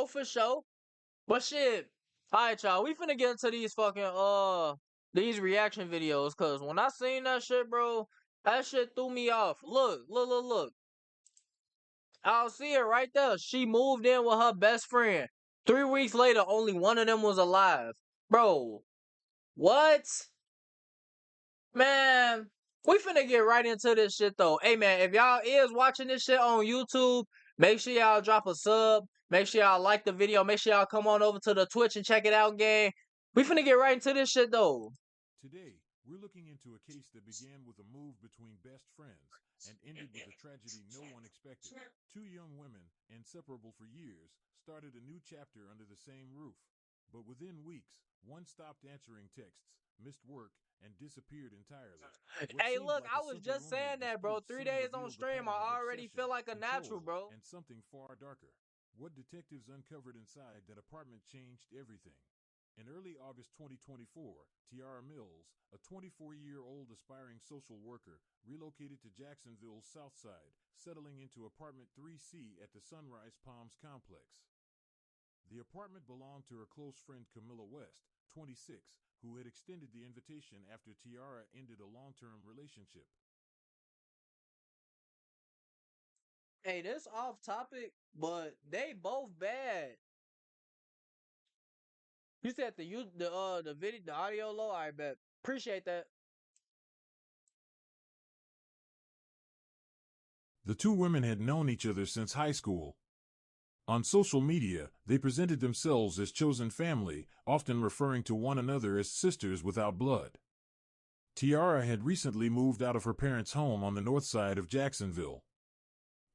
for sure. But shit. Alright, y'all. We finna get into these fucking these reaction videos. Cause when I seen that shit, bro, that shit threw me off. Look. I'll see it right there. She moved in with her best friend. 3 weeks later, only one of them was alive. Bro, what? Man, we finna get right into this shit though. Hey man, if y'all is watching this shit on YouTube, make sure y'all drop a sub. Make sure y'all like the video. Make sure y'all come on over to the Twitch and check it out, gang. We finna get right into this shit though. Today, we're looking into a case that began with a move between best friends and ended with a tragedy no one expected. Two young women, inseparable for years, started a new chapter under the same roof. But within weeks, one stopped answering texts, missed work, and disappeared entirely. Hey, look, I was just saying that, bro. 3 days on stream, I already feel like a natural, bro. And something far darker. What detectives uncovered inside that apartment changed everything. In early August 2024, Tiara Mills, a 24-year-old aspiring social worker, relocated to Jacksonville's South Side, settling into apartment 3C at the Sunrise Palms complex. The apartment belonged to her close friend Camilla West, 26, who had extended the invitation after Tiara ended a long-term relationship. Hey, this off topic, but they both bad. You said the video, the audio low. I bet. Appreciate that. The two women had known each other since high school. On social media, they presented themselves as chosen family, often referring to one another as sisters without blood. Tiara had recently moved out of her parents' home on the north side of Jacksonville.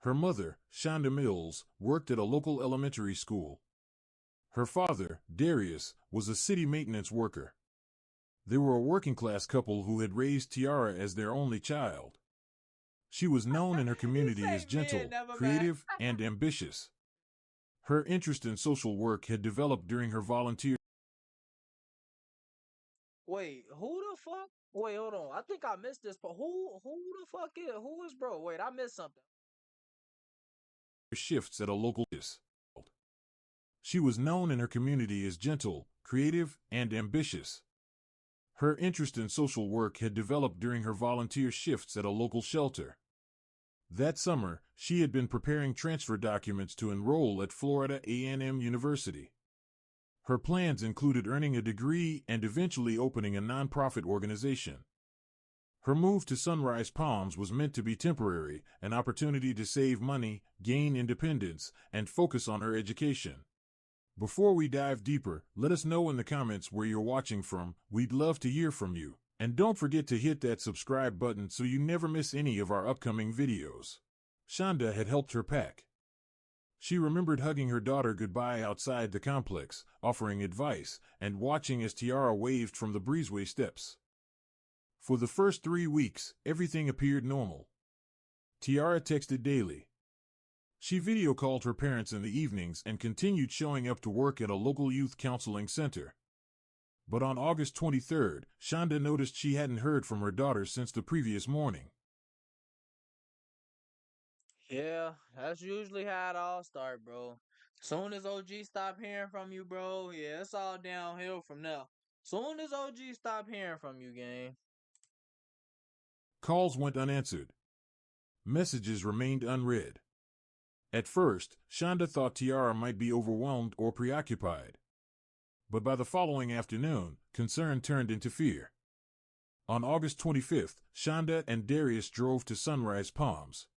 Her mother, Shonda Mills, worked at a local elementary school. Her father, Darius, was a city maintenance worker. They were a working-class couple who had raised Tiara as their only child. She was known in her community as gentle, creative, and ambitious. Her interest in social work had developed during her volunteer. Wait, who the fuck? Wait, hold on. I think I missed this, but who the fuck who is bro? Wait, I missed something. Shifts at a local. She was known in her community as gentle, creative, and ambitious. Her interest in social work had developed during her volunteer shifts at a local shelter. That summer, she had been preparing transfer documents to enroll at Florida A&M University. Her plans included earning a degree and eventually opening a nonprofit organization. Her move to Sunrise Palms was meant to be temporary, an opportunity to save money, gain independence, and focus on her education. Before we dive deeper, let us know in the comments where you're watching from. We'd love to hear from you. And don't forget to hit that subscribe button so you never miss any of our upcoming videos. Shonda had helped her pack. She remembered hugging her daughter goodbye outside the complex, offering advice, and watching as Tiara waved from the breezeway steps. For the first 3 weeks, everything appeared normal. Tiara texted daily. She video called her parents in the evenings and continued showing up to work at a local youth counseling center. But on August 23rd, Shonda noticed she hadn't heard from her daughter since the previous morning. Yeah, that's usually how it all starts, bro. Soon as OG stop hearing from you, bro, yeah, it's all downhill from there. Soon as OG stop hearing from you, gang. Calls went unanswered. Messages remained unread. At first, Shonda thought Tiara might be overwhelmed or preoccupied. But by the following afternoon, concern turned into fear. On August 25th, Shonda and Darius drove to Sunrise Palms.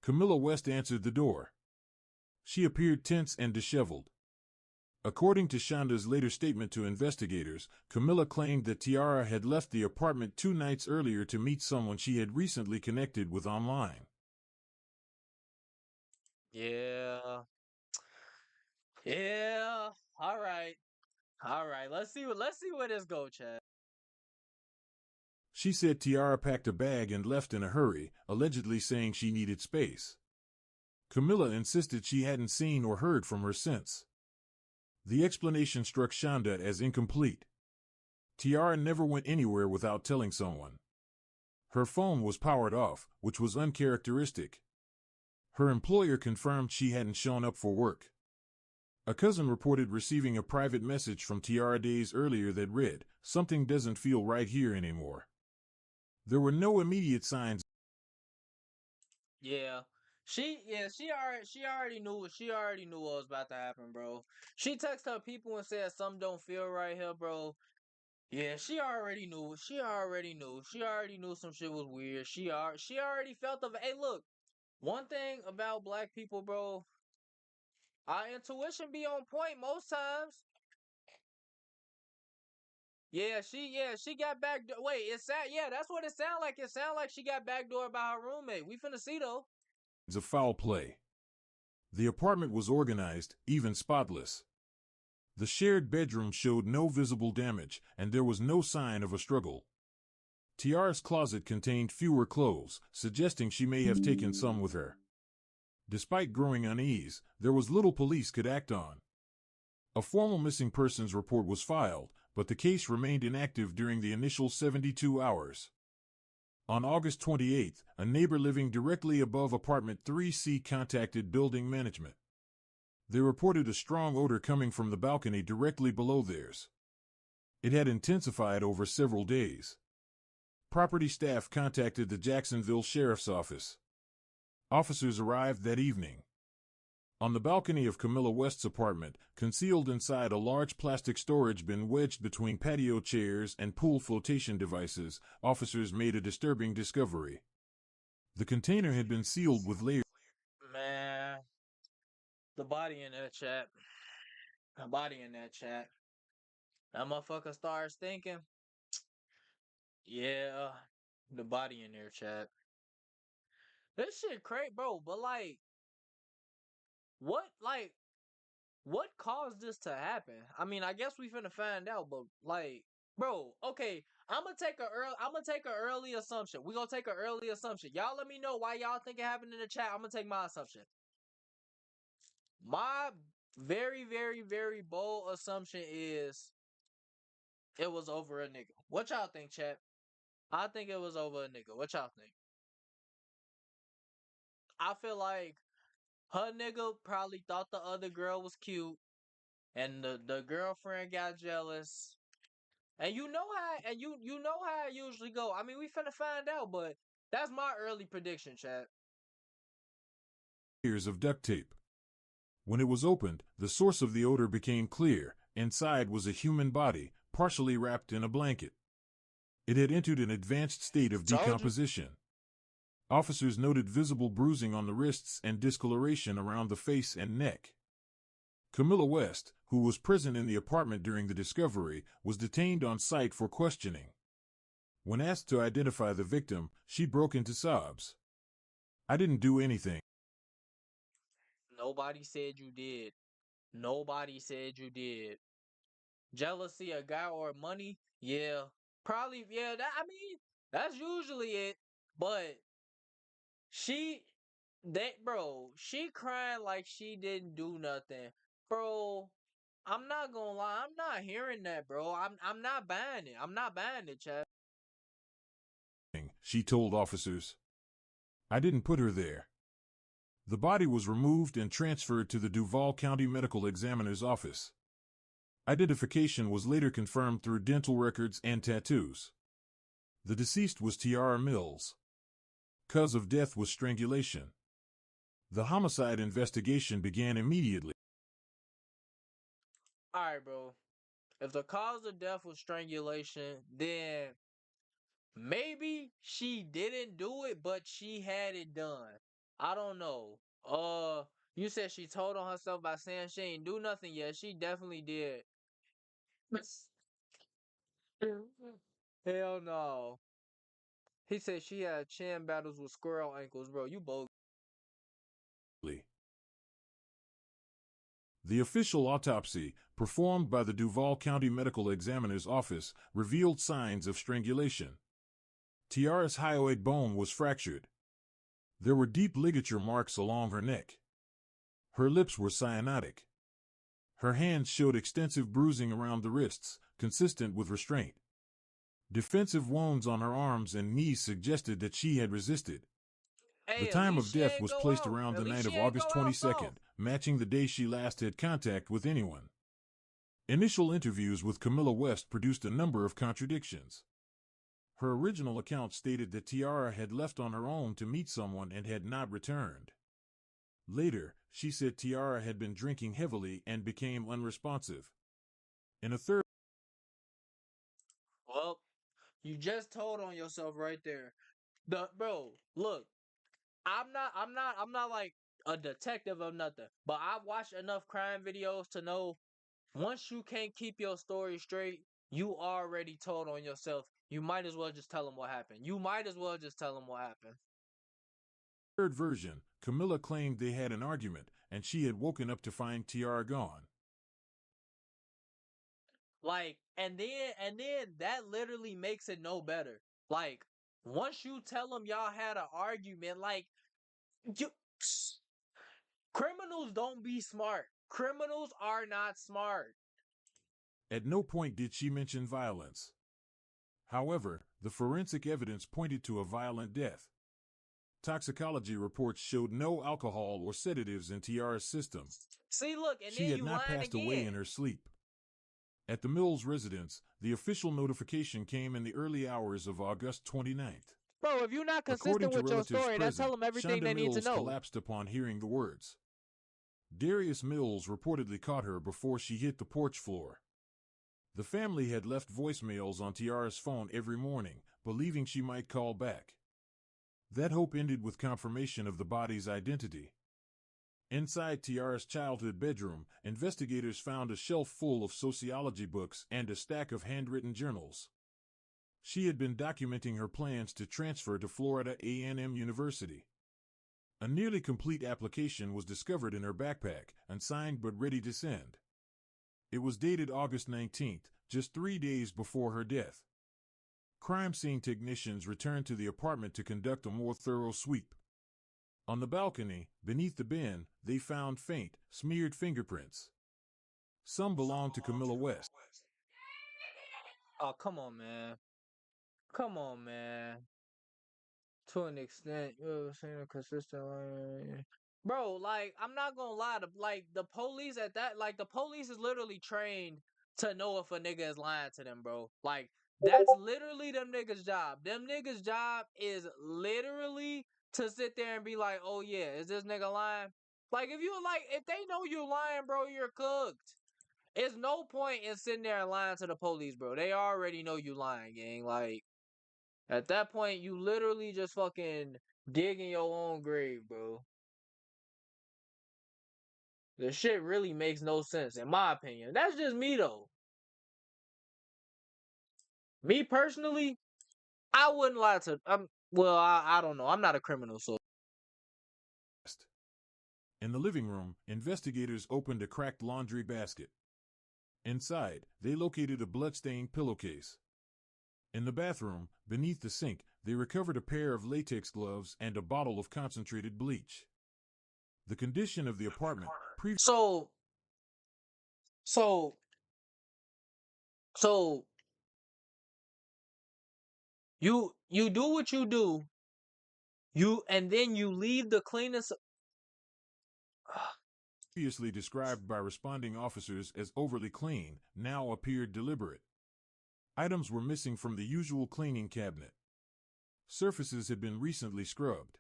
Camilla West answered the door. She appeared tense and disheveled. According to Shonda's later statement to investigators, Camilla claimed that Tiara had left the apartment 2 nights earlier to meet someone she had recently connected with online. Yeah. Yeah. All right. Let's see where this go, Chad. She said Tiara packed a bag and left in a hurry, allegedly saying she needed space. Camilla insisted she hadn't seen or heard from her since. The explanation struck Shonda as incomplete. Tiara never went anywhere without telling someone. Her phone was powered off, which was uncharacteristic. Her employer confirmed she hadn't shown up for work. A cousin reported receiving a private message from Tiara days earlier that read, "Something doesn't feel right here anymore." There were no immediate signs. Yeah. She already knew what was about to happen, bro. She texted her people and said something don't feel right here, bro. Yeah, she already knew. She already knew. She already knew some shit was weird. She already felt the. Hey, look. One thing about black people, bro, our intuition be on point most times. Yeah, she got back. Wait, yeah, that's what it sound like. It sound like she got backdoored by her roommate. We finna see though. Of foul play. The apartment was organized, even spotless. The shared bedroom showed no visible damage, and there was no sign of a struggle. Tiara's closet contained fewer clothes, suggesting she may have taken some with her. Despite growing unease, there was little police could act on. A formal missing persons report was filed, but the case remained inactive during the initial 72 hours. On August 28th, a neighbor living directly above apartment 3C contacted building management. They reported a strong odor coming from the balcony directly below theirs. It had intensified over several days. Property staff contacted the Jacksonville Sheriff's Office. Officers arrived that evening. On the balcony of Camilla West's apartment, concealed inside a large plastic storage bin wedged between patio chairs and pool flotation devices, officers made a disturbing discovery. The container had been sealed with layers. Man, the body in that chat. The body in that chat. That motherfucker starts thinking. Yeah, the body in there, chat. This shit crazy, bro. But what, like, what caused this to happen? I mean, I guess we finna find out. But bro, okay, I'm gonna take a early assumption. We gonna take an early assumption. Y'all let me know why y'all think it happened in the chat. I'm gonna take my assumption. My very, very, very bold assumption is it was over a nigga. What y'all think, chat? I think it was over a nigga. What y'all think? I feel like her nigga probably thought the other girl was cute, and the girlfriend got jealous. And you know how it usually go. I mean, we finna find out, but that's my early prediction, chat. Of duct tape. When it was opened, the source of the odor became clear. Inside was a human body, partially wrapped in a blanket. It had entered an advanced state of decomposition. Officers noted visible bruising on the wrists and discoloration around the face and neck. Camilla West, who was present in the apartment during the discovery, was detained on site for questioning. When asked to identify the victim, she broke into sobs. "I didn't do anything." Nobody said you did. Nobody said you did. Jealousy of guy or money? Yeah. Probably, yeah, I mean, that's usually it. But she she crying like she didn't do nothing. Bro, I'm not gonna lie, I'm not hearing that, bro. I'm not buying it. I'm not buying it, chat. She told officers. "I didn't put her there." The body was removed and transferred to the Duval County Medical Examiner's office. Identification was later confirmed through dental records and tattoos. The deceased was Tiara Mills. Cause of death was strangulation. The homicide investigation began immediately. Alright, bro. If the cause of death was strangulation, then maybe she didn't do it, but she had it done. I don't know. You said she told on herself by saying she ain't do nothing yet. She definitely did. Hell no. He said she had chin battles with squirrel ankles, bro. You both. The official autopsy, performed by the Duval County Medical Examiner's office, revealed signs of strangulation. Tiara's hyoid bone was fractured. There were deep ligature marks along her neck. Her lips were cyanotic. Her hands showed extensive bruising around the wrists, consistent with restraint. Defensive wounds on her arms and knees suggested that she had resisted. Hey, The at time least of she death ain't was go placed out. around At the least night she of ain't August go out 22nd, soft. matching the day she last had contact with anyone. Initial interviews with Camilla West produced a number of contradictions. Her original account stated that Tiara had left on her own to meet someone and had not returned. Later, she said Tiara had been drinking heavily and became unresponsive. In a third Well, you just told on yourself right there. Bro, look, I'm not like a detective or nothing, but I've watched enough crime videos to know once you can't keep your story straight, you already told on yourself. You might as well just tell them what happened. You might as well just tell them what happened. third version, Camilla claimed they had an argument and she had woken up to find Tiara gone. Like, and then that literally makes it no better. Like, once you tell them y'all had an argument, like, you criminals don't be smart. Criminals are not smart. At no point did she mention violence. However, the forensic evidence pointed to a violent death. Toxicology reports showed no alcohol or sedatives in Tiara's system. See, look, and She then had you not lying passed away again. in her sleep. At the Mills residence, the official notification came in the early hours of August 29th. Bro, if you're not According consistent to with your relatives story, then tell present, them everything Shonda they need to Mills know. collapsed upon hearing the words. Darius Mills reportedly caught her before she hit the porch floor. The family had left voicemails on Tiara's phone every morning, believing she might call back. That hope ended with confirmation of the body's identity. Inside Tiara's childhood bedroom, investigators found a shelf full of sociology books and a stack of handwritten journals. She had been documenting her plans to transfer to Florida A&M University. A nearly complete application was discovered in her backpack, unsigned but ready to send. It was dated August 19th, just 3 days before her death. Crime scene technicians returned to the apartment to conduct a more thorough sweep. On the balcony, beneath the bin, they found faint, smeared fingerprints. Some belonged to Camilla West. Oh, come on, man. Come on, man. To an extent, you have seen a consistent line. Bro, like, I'm not gonna lie, the police at that, like, the police is literally trained to know if a nigga is lying to them, bro. Like, that's literally them niggas' job. Them niggas' job is literally to sit there and be like, oh yeah, is this nigga lying? Like, if they know you're lying, bro, you're cooked. It's no point in sitting there and lying to the police, bro. They already know you lying, gang. Like, at that point, you literally just fucking digging your own grave, bro. The shit really makes no sense, in my opinion. That's just me, though. Me personally, I wouldn't lie to. Well, I don't know. I'm not a criminal, so. In the living room, investigators opened a cracked laundry basket. Inside, they located a blood-stained pillowcase. In the bathroom, beneath the sink, they recovered a pair of latex gloves and a bottle of concentrated bleach. The condition of the apartment So, so, so, you do what you do, and then you leave the cleanest. previously described by responding officers as overly clean, now appeared deliberate. Items were missing from the usual cleaning cabinet. Surfaces had been recently scrubbed.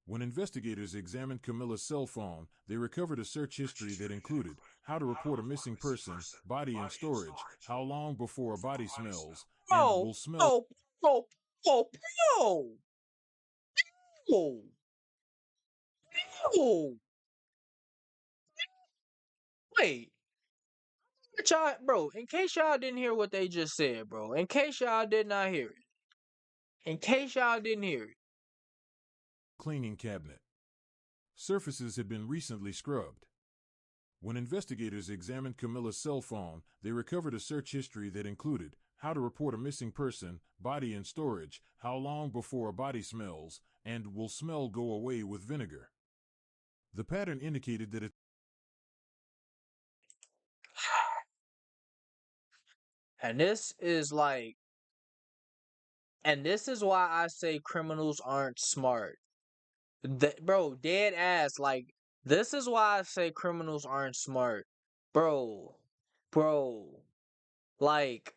When investigators examined Camilla's cell phone, they recovered a search history that included how to report a missing person, body in storage, how long before a body smells, and Oh, will smell. oh, oh, oh, oh, oh, oh. Wait. Y'all, bro, in case y'all didn't hear what they just said, bro. In case y'all did not hear it. In case y'all didn't hear it. Cleaning cabinet. Surfaces had been recently scrubbed. When investigators examined Camilla's cell phone, they recovered a search history that included how to report a missing person, body in storage, how long before a body smells, and will smell go away with vinegar. The pattern indicated that And this is like, and this is why I say criminals aren't smart. Bro, dead ass, like, This is why I say criminals aren't smart. Bro, bro, like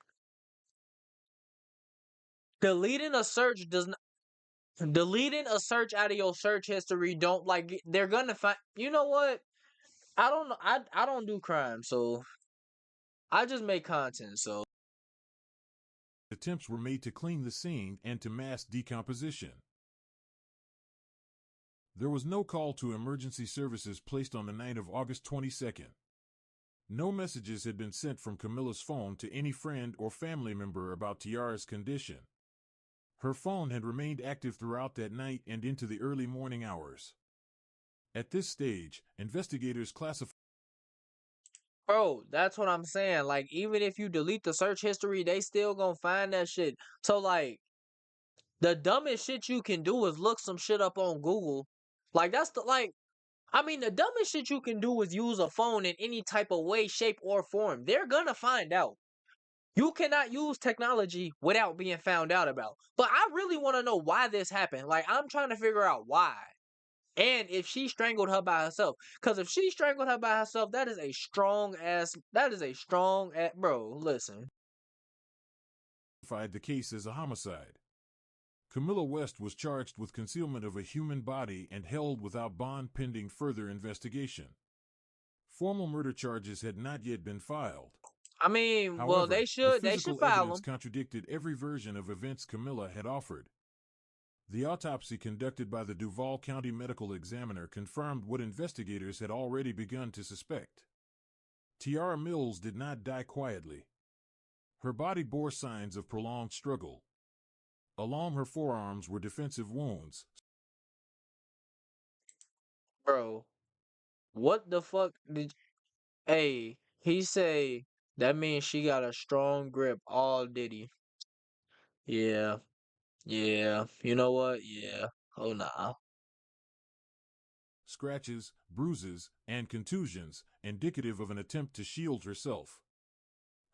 deleting a search does not deleting a search out of your search history don't like they're gonna find you know what? I don't know I don't do crime, so I just make content, so Attempts were made to clean the scene and to mask decomposition. There was no call to emergency services placed on the night of August 22nd. No messages had been sent from Camilla's phone to any friend or family member about Tiara's condition. Her phone had remained active throughout that night and into the early morning hours. At this stage, investigators classified. bro, that's what I'm saying. Like even if you delete the search history, they still gonna find that shit. So like the dumbest shit you can do is look some shit up on Google. Like that's the like I mean the dumbest shit you can do is use a phone in any type of way, shape, or form. They're gonna find out. You cannot use technology without being found out about. But I really want to know why this happened. Like I'm trying to figure out why. And if she strangled her by herself. Because if she strangled her by herself, that is a strong ass bro, listen. The case as a homicide. Camilla West was charged with concealment of a human body and held without bond pending further investigation. Formal murder charges had not yet been filed. I mean, well, However, the they should physical file evidence them. contradicted every version of events Camilla had offered. The autopsy conducted by the Duval County Medical Examiner confirmed what investigators had already begun to suspect. Tiara Mills did not die quietly. Her body bore signs of prolonged struggle. Along her forearms were defensive wounds. Bro, what the fuck did hey, he say that means she got a strong grip all diddy. Yeah. Yeah. You know what? Yeah. Oh nah. Scratches, bruises, and contusions, indicative of an attempt to shield herself.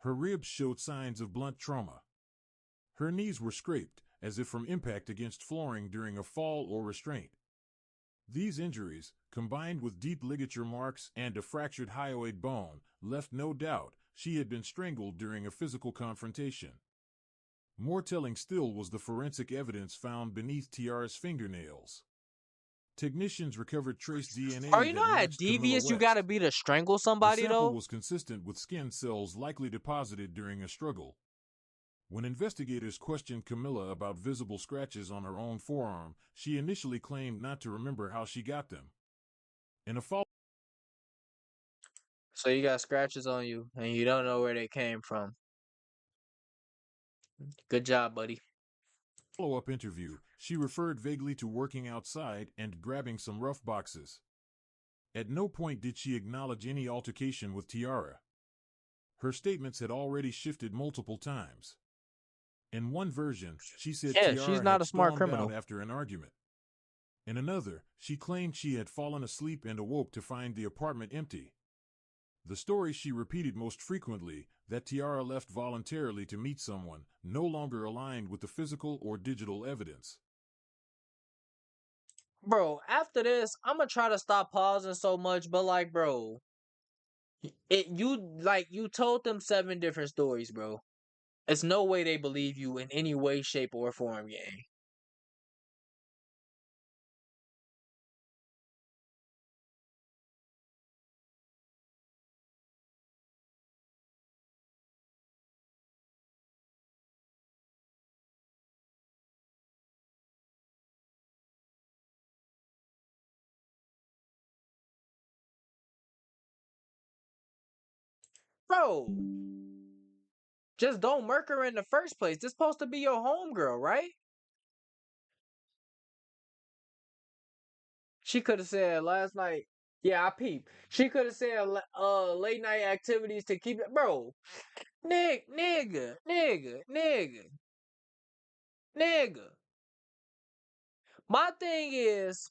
Her ribs showed signs of blunt trauma. Her knees were scraped, as if from impact against flooring during a fall or restraint. These injuries, combined with deep ligature marks and a fractured hyoid bone, left no doubt she had been strangled during a physical confrontation. More telling still was the forensic evidence found beneath Tiara's fingernails. Technicians recovered trace DNA Are you know that how matched Camilla devious you gotta West. be to strangle The somebody sample though? was consistent with skin cells likely deposited during a struggle. When investigators questioned Camilla about visible scratches on her own forearm, she initially claimed not to remember how she got them. In a So you got scratches on you and you don't know where they came from. Good job, buddy. follow-up interview, she referred vaguely to working outside and grabbing some rough boxes. At no point did she acknowledge any altercation with Tiara. Her statements had already shifted multiple times. In one version, she said Yeah, she's Tiara not had a smart stormed out criminal. after an argument. In another, she claimed she had fallen asleep and awoke to find the apartment empty. The story she repeated most frequently, that Tiara left voluntarily to meet someone, no longer aligned with the physical or digital evidence. Bro, after this, I'm gonna try to stop pausing so much, but like, bro, you told them 7 different stories, bro. It's no way they believe you in any way, shape, or form, gang. Bro, just don't murk her in the first place. This supposed to be your homegirl, right? She could have said last night. Yeah, I peeped. She could have said late night activities to keep it, bro. Nigga. My thing is,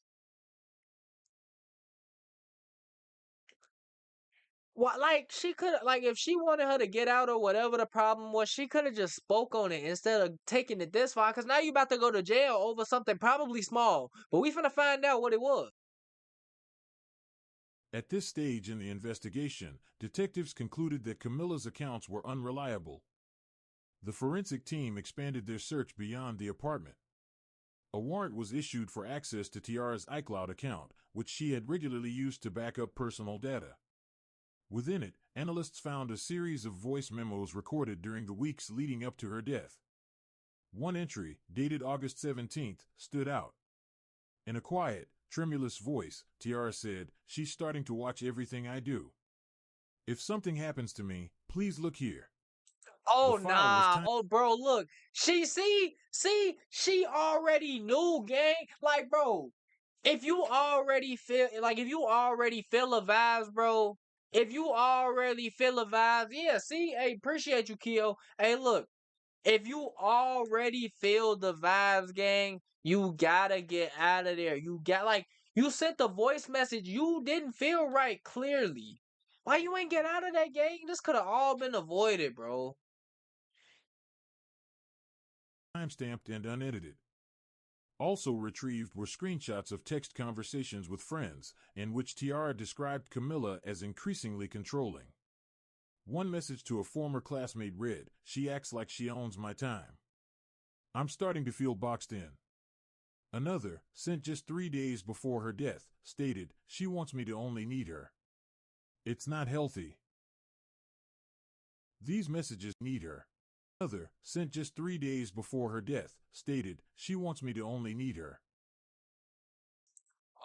what like she could like if she wanted her to get out or whatever the problem was, she could have just spoke on it instead of taking it this far. Cause now you about to go to jail over something probably small, but we finna find out what it was. At this stage in the investigation, detectives concluded that Camilla's accounts were unreliable. The forensic team expanded their search beyond the apartment. A warrant was issued for access to Tiara's iCloud account, which she had regularly used to back up personal data. Within it, analysts found a series of voice memos recorded during the weeks leading up to her death. One entry, dated August 17th, stood out. In a quiet, tremulous voice, Tiara said, "She's starting to watch everything I do. If something happens to me, please look here." The Oh file was nah, oh bro, look, she she already knew, gang. Like, bro, if you already feel the vibes, bro. If you already feel the vibes, yeah. See, hey, appreciate you, Keo. Hey, look, if you already feel the vibes, gang, you gotta get out of there. You sent the voice message. You didn't feel right, clearly. Why you ain't get out of that, gang? This could have all been avoided, bro. timestamped and unedited. Also retrieved were screenshots of text conversations with friends, in which Tiara described Camilla as increasingly controlling. One message to a former classmate read, "She acts like she owns my time. I'm starting to feel boxed in." Another, sent just 3 days before her death, stated, "She wants me to only need her. It's not healthy." These messages need her. Another, sent just 3 days before her death, stated, "She wants me to only need her."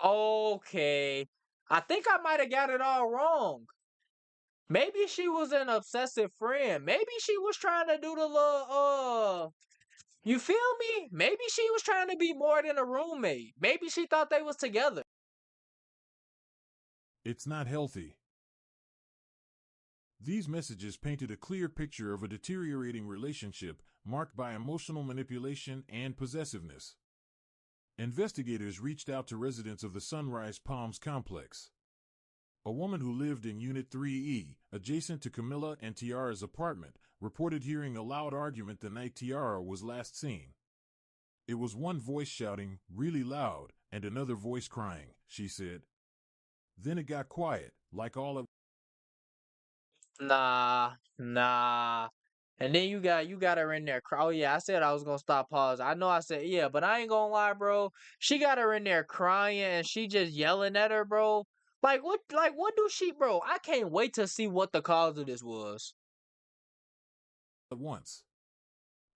Okay. I think I might have got it all wrong. Maybe she was an obsessive friend. Maybe she was trying to do the little you feel me? Maybe she was trying to be more than a roommate. Maybe she thought they was together. It's not healthy. These messages painted a clear picture of a deteriorating relationship marked by emotional manipulation and possessiveness. Investigators reached out to residents of the Sunrise Palms complex. A woman who lived in Unit 3E, adjacent to Camilla and Tiara's apartment, reported hearing a loud argument the night Tiara was last seen. It was one voice shouting, really loud, and another voice crying, she said. Then it got quiet, like all at Nah. And then you got her in there. Oh yeah, I said I was gonna stop pause. I know I said yeah, but I ain't gonna lie, bro. She got her in there crying and she just yelling at her, bro. Like what do she, bro? I can't wait to see what the cause of this was. once.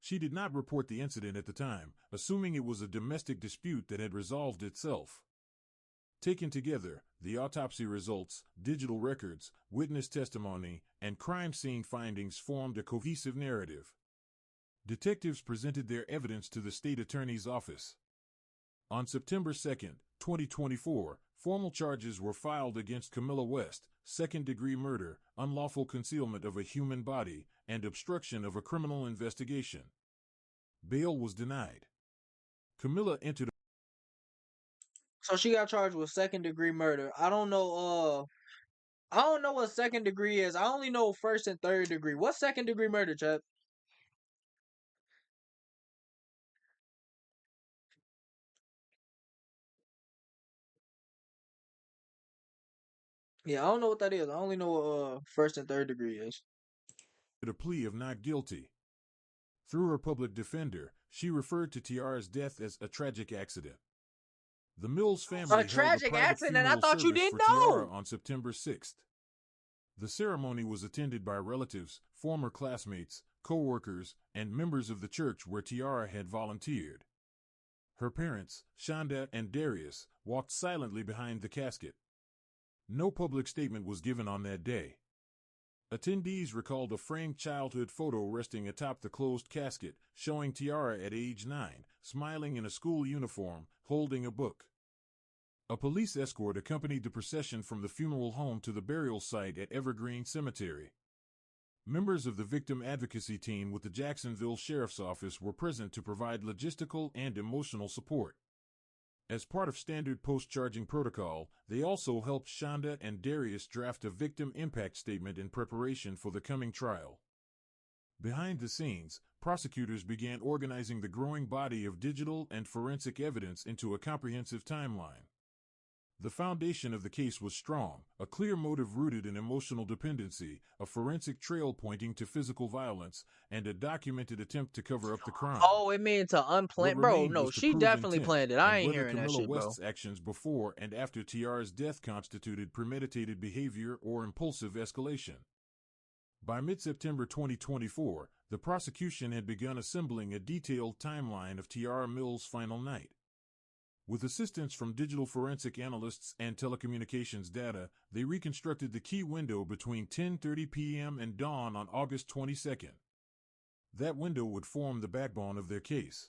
She did not report the incident at the time, assuming it was a domestic dispute that had resolved itself. Taken together, the autopsy results, digital records, witness testimony, and crime scene findings formed a cohesive narrative. Detectives presented their evidence to the state attorney's office. On September 2, 2024, formal charges were filed against Camilla West, second-degree murder, unlawful concealment of a human body, and obstruction of a criminal investigation. Bail was denied. Camilla entered. So she got charged with second degree murder. I don't know what second degree is. I only know first and third degree. What's second degree murder, Chad? Yeah, I don't know what that is. I only know what first and third degree is. A plea of not guilty. Through her public defender, she referred to Tiara's death as a tragic accident. The Mills A family held a tragic private accident. I funeral thought you service didn't for Tiara know. on September 6th. The ceremony was attended by relatives, former classmates, co-workers, and members of the church where Tiara had volunteered. Her parents, Shonda and Darius, walked silently behind the casket. No public statement was given on that day. Attendees recalled a framed childhood photo resting atop the closed casket, showing Tiara at age 9, smiling in a school uniform, holding a book. A police escort accompanied the procession from the funeral home to the burial site at Evergreen Cemetery. Members of the victim advocacy team with the Jacksonville Sheriff's Office were present to provide logistical and emotional support. As part of standard post-charging protocol, they also helped Shonda and Darius draft a victim impact statement in preparation for the coming trial. Behind the scenes, prosecutors began organizing the growing body of digital and forensic evidence into a comprehensive timeline. The foundation of the case was strong, a clear motive rooted in emotional dependency, a forensic trail pointing to physical violence, and a documented attempt to cover up the crime. Oh, it means to What unplan, bro. remained No, was to she prove definitely intent, planned it. I and ain't whether hearing that Camilla shit, bro. West's actions before and after Tiara's death constituted premeditated behavior or impulsive escalation. By mid-September 2024, the prosecution had begun assembling a detailed timeline of Tiara Mills' final night. With assistance from digital forensic analysts and telecommunications data, they reconstructed the key window between 10:30 p.m. and dawn on August 22nd. That window would form the backbone of their case.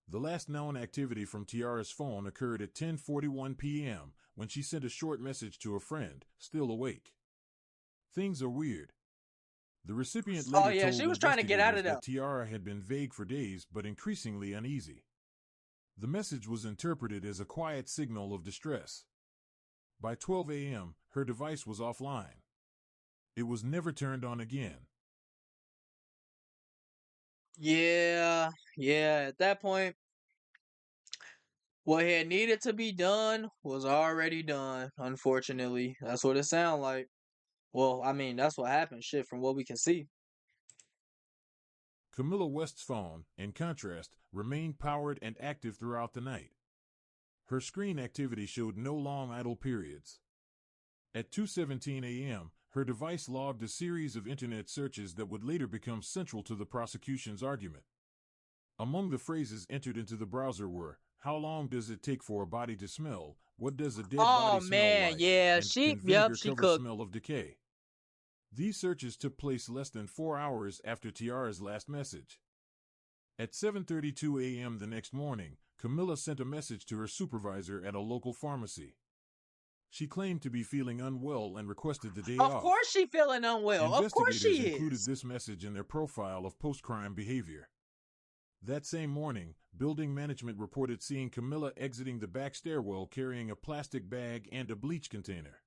The last known activity from Tiara's phone occurred at 10:41 p.m. when she sent a short message to a friend, still awake. Things are weird. The recipient Oh later yeah, told she was trying to get out investigators of there. that Tiara had been vague for days but increasingly uneasy. The message was interpreted as a quiet signal of distress. By 12 a.m., her device was offline. It was never turned on again. Yeah, at that point, what had needed to be done was already done, unfortunately. That's what it sounded like. Well, I mean, that's what happened, shit, from what we can see. Camilla West's phone, in contrast, remained powered and active throughout the night. Her screen activity showed no long idle periods. At 2:17 a.m., her device logged a series of internet searches that would later become central to the prosecution's argument. Among the phrases entered into the browser were, "How long does it take for a body to smell? What does a dead body Oh smell man, like? yeah, And can vinegar she cover cooked. smell of decay?" These searches took place less than 4 hours after Tiara's last message. At 7:32 a.m. the next morning, Camilla sent a message to her supervisor at a local pharmacy. She claimed to be feeling unwell and requested the day Of off. course she feeling unwell. Of course Investigators she included is. this message in their profile of post-crime behavior. That same morning, building management reported seeing Camilla exiting the back stairwell carrying a plastic bag and a bleach container.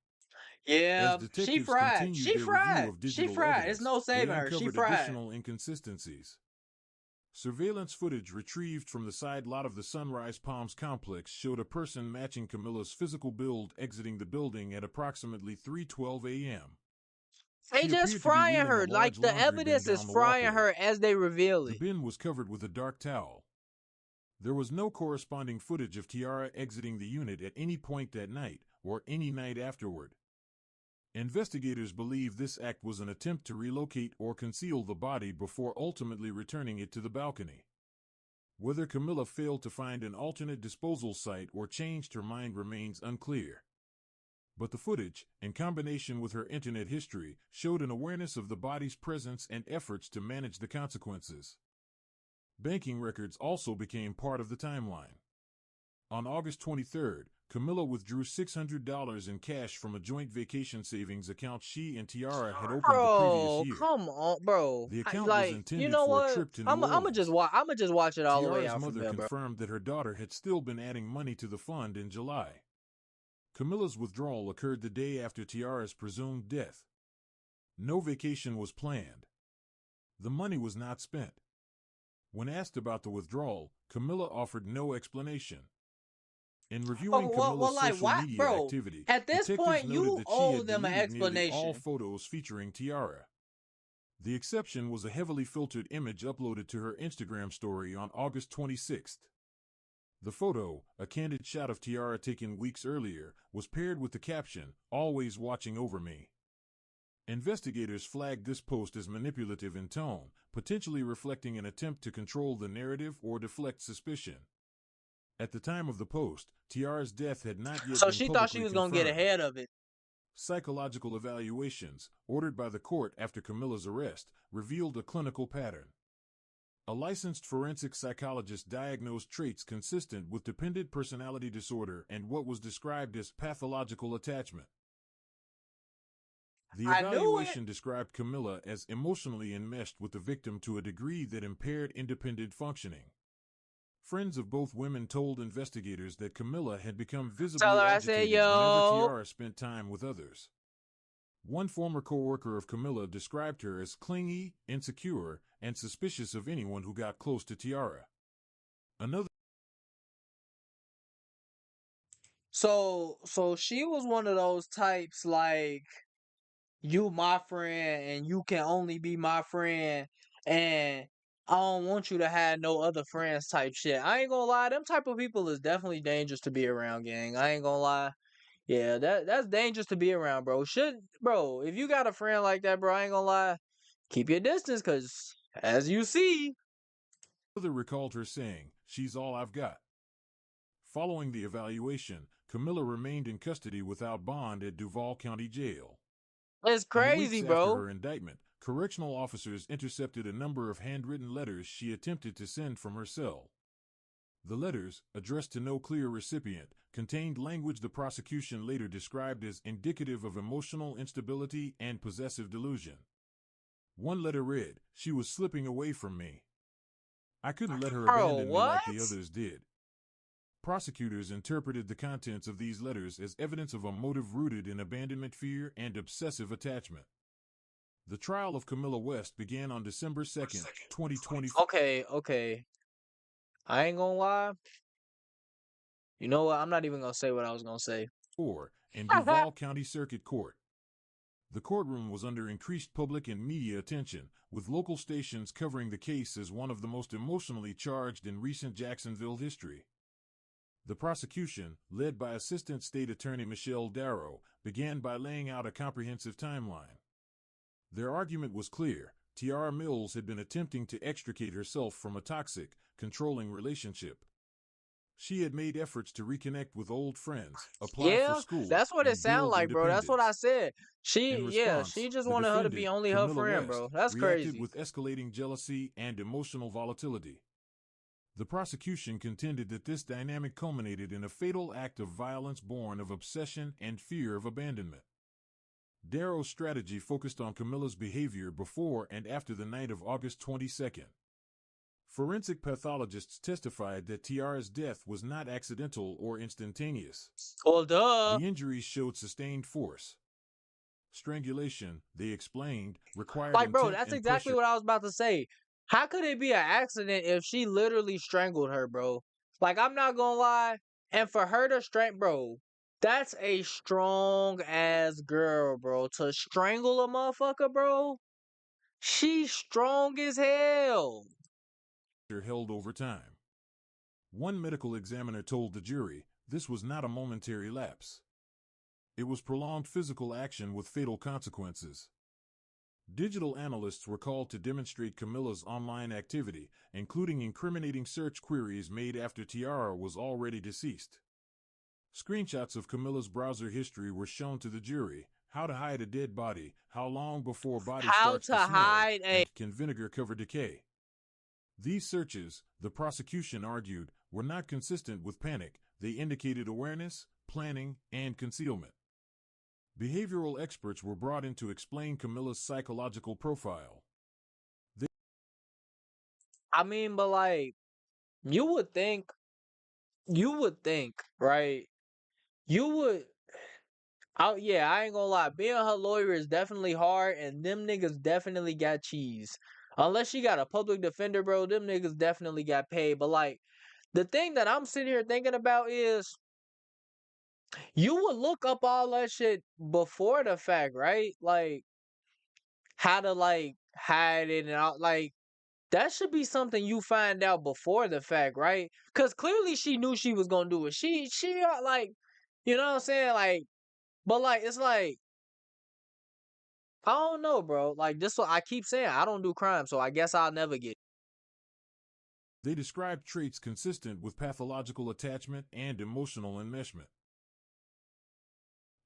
As Yeah, she detectives fried. continued She their review fried. of She digital fried. It's evidence, no they saving her. She uncovered fried. additional inconsistencies. Surveillance footage retrieved from the side lot of the Sunrise Palms complex showed a person matching Camilla's physical build exiting the building at approximately 3:12 a.m. They She just appeared to be frying wheeling a her. Like large the laundry bin evidence is down the frying walkway. her as they reveal The it. bin was covered with a dark towel. There was no corresponding footage of Tiara exiting the unit at any point that night or any night afterward. Investigators believe this act was an attempt to relocate or conceal the body before ultimately returning it to the balcony. Whether Camilla failed to find an alternate disposal site or changed her mind remains unclear. But the footage, in combination with her internet history, showed an awareness of the body's presence and efforts to manage the consequences. Banking records also became part of the timeline. On August 23rd, Camilla withdrew $600 in cash from a joint vacation savings account she and Tiara had opened the previous Bro, year. come on, bro. The account was Like, you intended know for a what? trip to New Orleans. I'ma just watch it all the way Tiara's out from mother there, bro. confirmed that her daughter had still been adding money to the fund in July. Camilla's withdrawal occurred the day after Tiara's presumed death. No vacation was planned. The money was not spent. When asked about the withdrawal, Camilla offered no explanation. In reviewing Camilla's Like, social why, media bro? activity, At this detectives point, noted you that she owe had them an deleted nearly all explanation. photos featuring Tiara. The exception was a heavily filtered image uploaded to her Instagram story on August 26th. The photo, a candid shot of Tiara taken weeks earlier, was paired with the caption, "Always watching over me." Investigators flagged this post as manipulative in tone, potentially reflecting an attempt to control the narrative or deflect suspicion. At the time of the post, Tiara's death had not yet So been she thought she publicly was gonna get confirmed. ahead of it. Psychological evaluations, ordered by the court after Camilla's arrest, revealed a clinical pattern. A licensed forensic psychologist diagnosed traits consistent with dependent personality disorder and what was described as pathological attachment. The I knew it. evaluation described Camilla as emotionally enmeshed with the victim to a degree that impaired independent functioning. Friends of both women told investigators that Camilla had become Tell visibly her I said, agitated whenever yo. Tiara spent time with others. One former co-worker of Camilla described her as clingy, insecure, and suspicious of anyone who got close to Tiara. Another So she was one of those types like you my friend and you can only be my friend and I don't want you to have no other friends type shit. I ain't gonna lie, them type of people is definitely dangerous to be around, gang. I ain't gonna lie. Yeah, that's dangerous to be around, bro. Bro, if you got a friend like that, bro, I ain't gonna lie, keep your distance, cause as you see, Mother recalled her saying, "She's all I've got." Following the evaluation, Camilla remained in custody without bond at Duval County Jail. it's In the crazy, weeks after bro. her indictment, correctional officers intercepted a number of handwritten letters she attempted to send from her cell. The letters, addressed to no clear recipient, contained language the prosecution later described as indicative of emotional instability and possessive delusion. One letter read, "She was slipping away from me. I couldn't let her Bro, abandon me what? like the others did." Prosecutors interpreted the contents of these letters as evidence of a motive rooted in abandonment fear and obsessive attachment. The trial of Camilla West began on December 2nd, 2024 Okay. I ain't gonna lie. You know what? I'm not even gonna say what I was gonna say. in Duval County Circuit Court. The courtroom was under increased public and media attention, with local stations covering the case as one of the most emotionally charged in recent Jacksonville history. The prosecution, led by Assistant State Attorney Michelle Darrow, began by laying out a comprehensive timeline. Their argument was clear. Tiara Mills had been attempting to extricate herself from a toxic, controlling relationship. She had made efforts to reconnect with old friends, apply for Yeah, school, that's what it and sounded build like, bro. That's what I independence. said. In She response, just the wanted her to be defendant, only her Camilla friend, West, bro. That's reacted crazy. with escalating jealousy and emotional volatility. The prosecution contended that this dynamic culminated in a fatal act of violence born of obsession and fear of abandonment. Darrow's strategy focused on Camilla's behavior before and after the night of August 22nd. Forensic pathologists testified that Tiara's death was not accidental or instantaneous. Well, duh. The injuries showed sustained force. Strangulation, they explained, required Like, bro, intent that's and exactly pressure. what I was about to say. How could it be an accident if she literally strangled her, bro? Like, I'm not gonna lie. And for her to bro, that's a strong ass girl, bro. To strangle a motherfucker, bro. She's strong as hell. Held over time. One medical examiner told the jury this was not a momentary lapse. It was prolonged physical action with fatal consequences. Digital analysts were called to demonstrate Camilla's online activity, including incriminating search queries made after Tiara was already deceased. Screenshots of Camilla's browser history were shown to the jury. How to hide a dead body, how long before body How starts to to smell, hide a and can vinegar cover decay. These searches, the prosecution argued, were not consistent with panic. They indicated awareness, planning, and concealment. Behavioral experts were brought in to explain Camilla's psychological profile. I mean, but like, you would think, right? You would yeah, I ain't gonna lie. Being her lawyer is definitely hard, and them niggas definitely got cheese. Unless she got a public defender, bro, them niggas definitely got paid. But like, the thing that I'm sitting here thinking about is, you would look up all that shit before the fact, right? Like, how to like hide it and all. Like, that should be something you find out before the fact, right? Because clearly she knew she was gonna do it. Like, you know what I'm saying? Like, but like, it's like, I don't know, bro. Like, this what I keep saying. I don't do crime, so I guess I'll never get. They described traits consistent with pathological attachment and emotional enmeshment.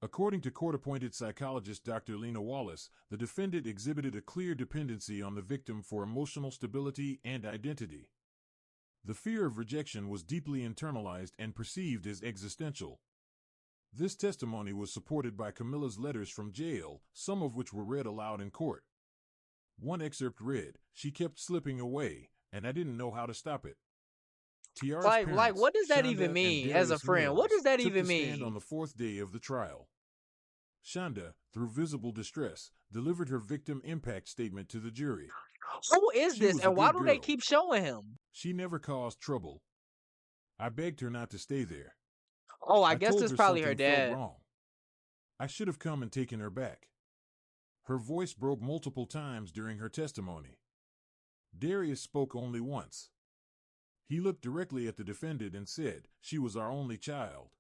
According to court-appointed psychologist Dr. Lena Wallace, the defendant exhibited a clear dependency on the victim for emotional stability and identity. The fear of rejection was deeply internalized and perceived as existential. This testimony was supported by Camilla's letters from jail, some of which were read aloud in court. One excerpt read, "She kept slipping away, and I didn't know how to stop it." Tiara's Like, parents, what does that even Shonda and mean as a Darius friend? What Mills, does that took even the stand on mean? the fourth day of the trial. Shonda, through visible distress, delivered her victim impact statement to the jury. Who is She this, was a and why good do they girl. keep showing him? She never caused trouble. I begged her not to stay there. Oh, I I guess told it's her probably her something felt dad. wrong. I should have come and taken her back. Her voice broke multiple times during her testimony. Darius spoke only once. He looked directly at the defendant and said, "She was our only child.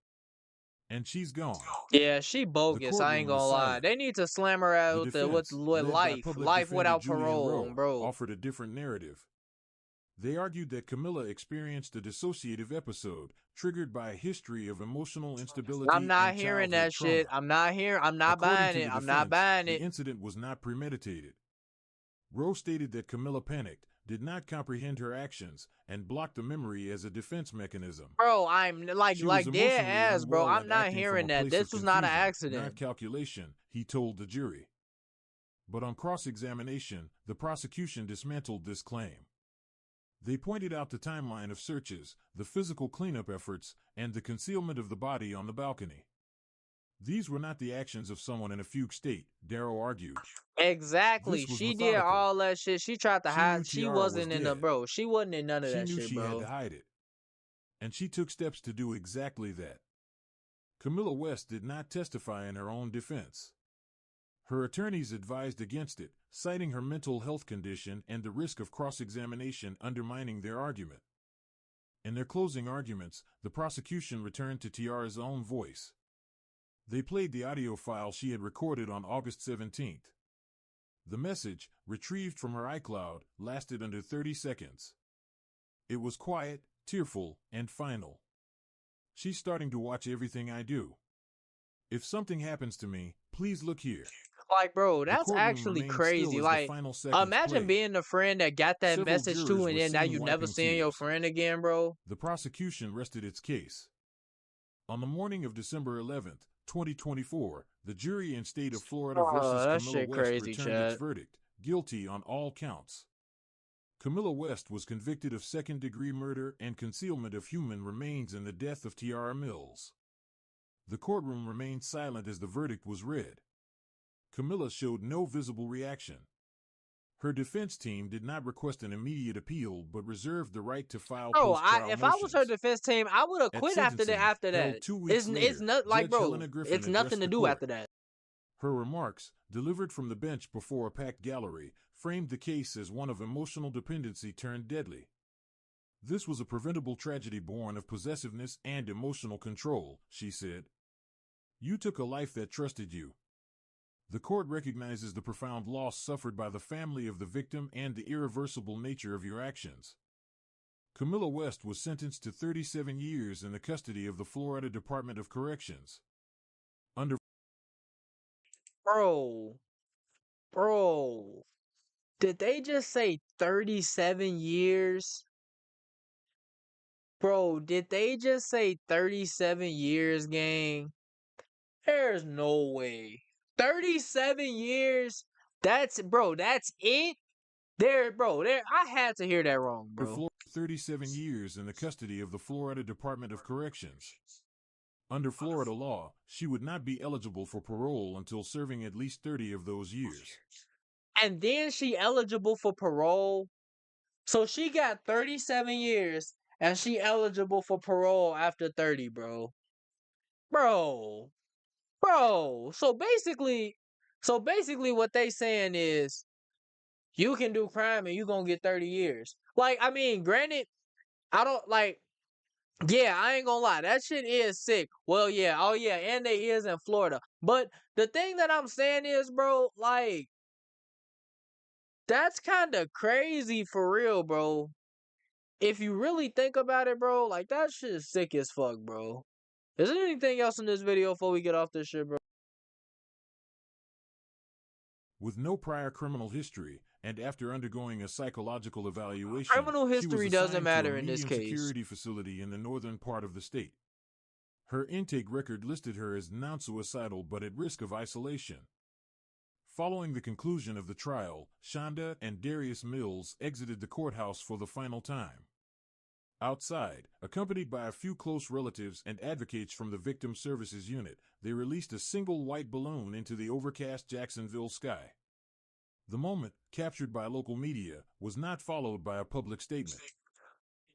And she's gone." Yeah, she The bogus. I ain't courtroom was gonna lie. silent. They need to slam her The out with defense, led by public life defender without Julian parole, Rowe, bro. offered a different narrative. They argued that Camilla experienced a dissociative episode triggered by a history of emotional I'm instability not and hearing childhood that shit. trauma. I'm not According buying to it. the I'm not defense, buying the it. incident was not premeditated. Rowe stated that Camilla panicked, did not comprehend her actions, and blocked the memory as a defense mechanism. Bro, I'm She was like dead emotionally ass, bro. unwell I'm and not acting from hearing a that. place This of was not an confusion, accident. not calculation, he told the jury. But on cross-examination, the prosecution dismantled this claim. They pointed out the timeline of searches, the physical cleanup efforts, and the concealment of the body on the balcony. These were not the actions of someone in a fugue state, Darrow argued. Exactly. This was She did methodical. all that shit. She tried to She knew hide. She Tiara was wasn't in the dead. bro. She wasn't in none of She that knew shit, she had bro. to hide it. And she took steps to do exactly that. Camilla West did not testify in her own defense. Her attorneys advised against it, citing her mental health condition and the risk of cross-examination undermining their argument. In their closing arguments, the prosecution returned to Tiara's own voice. They played the audio file she had recorded on August 17th. The message, retrieved from her iCloud, lasted under 30 seconds. It was quiet, tearful, and final. "She's starting to watch everything I do. If something happens to me, please look here." Like, bro, The that's courtroom actually remained still crazy. as the Like, final seconds imagine played. being the friend that got that Several message jurors too, and were then now seen you never wiping seeing your tears. friend again, bro. The prosecution rested its case. On the morning of December 11th, 2024, the jury in state of Florida versus That Camilla shit West crazy, returned its Chad. verdict, guilty on all counts. Camilla West was convicted of second-degree murder and concealment of human remains in the death of Tiara Mills. The courtroom remained silent as the verdict was read. Camilla showed no visible reaction. Her defense team did not request an immediate appeal but reserved the right to file Bro, post-trial if I was her motions. defense team, I would have At quit after sentencing, that. held 2 weeks It's later, not like, Judge bro, Helena Griffin it's nothing addressed to the do court. after that. Her remarks, delivered from the bench before a packed gallery, framed the case as one of emotional dependency turned deadly. "This was a preventable tragedy born of possessiveness and emotional control," she said. "You took a life that trusted you." The court recognizes the profound loss suffered by the family of the victim and the irreversible nature of your actions. Camilla West was sentenced to 37 years in the custody of the Florida Department of Corrections. Bro, did they just say 37 years? Bro, did they just say 37 years, gang? There's no way. 37 years? That's it? I had to hear that wrong, bro. 37 years in the custody of the Florida Department of Corrections. Under Florida law, she would not be eligible for parole until serving at least 30 of those years. And then she eligible for parole? So she got 37 years and she eligible for parole after 30, bro. Bro. So basically what they saying is you can do crime and you gonna get 30 years. Like, I mean, granted, I don't like, yeah, I ain't gonna lie, that shit is sick. Well, yeah, oh yeah, and they is in Florida. But the thing that I'm saying is, bro, like, that's kind of crazy for real, bro. If you really think about it, bro, like, that shit is sick as fuck, bro. Is there anything else in this video before we get off this shit, bro? With no prior criminal history, and after undergoing a psychological evaluation, Criminal she was history doesn't assigned to matter a in this medium case. security facility in the northern part of the state. Her intake record listed her as non-suicidal but at risk of isolation. Following the conclusion of the trial, Shonda and Darius Mills exited the courthouse for the final time. Outside, accompanied by a few close relatives and advocates from the Victim Services Unit, they released a single white balloon into the overcast Jacksonville sky. The moment, captured by local media, was not followed by a public statement.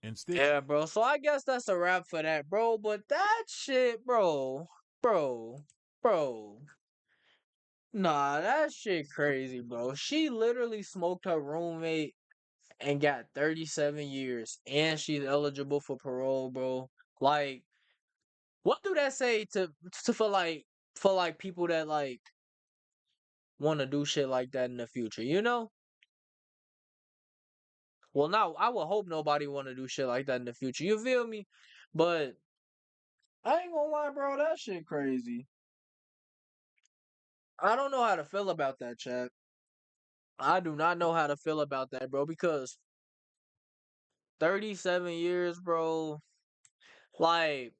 Instead, Yeah, bro. So I guess that's a wrap for that, bro. But that shit, bro, bro. Nah, that shit crazy, bro. She literally smoked her roommate and got 37 years, and she's eligible for parole, bro. Like, what do that say to for like people that like want to do shit like that in the future? You know? Well, now I would hope nobody want to do shit like that in the future. You feel me? But I ain't gonna lie, bro. That shit crazy. I don't know how to feel about that, chat. I do not know how to feel about that, bro, because 37 years, bro. Like,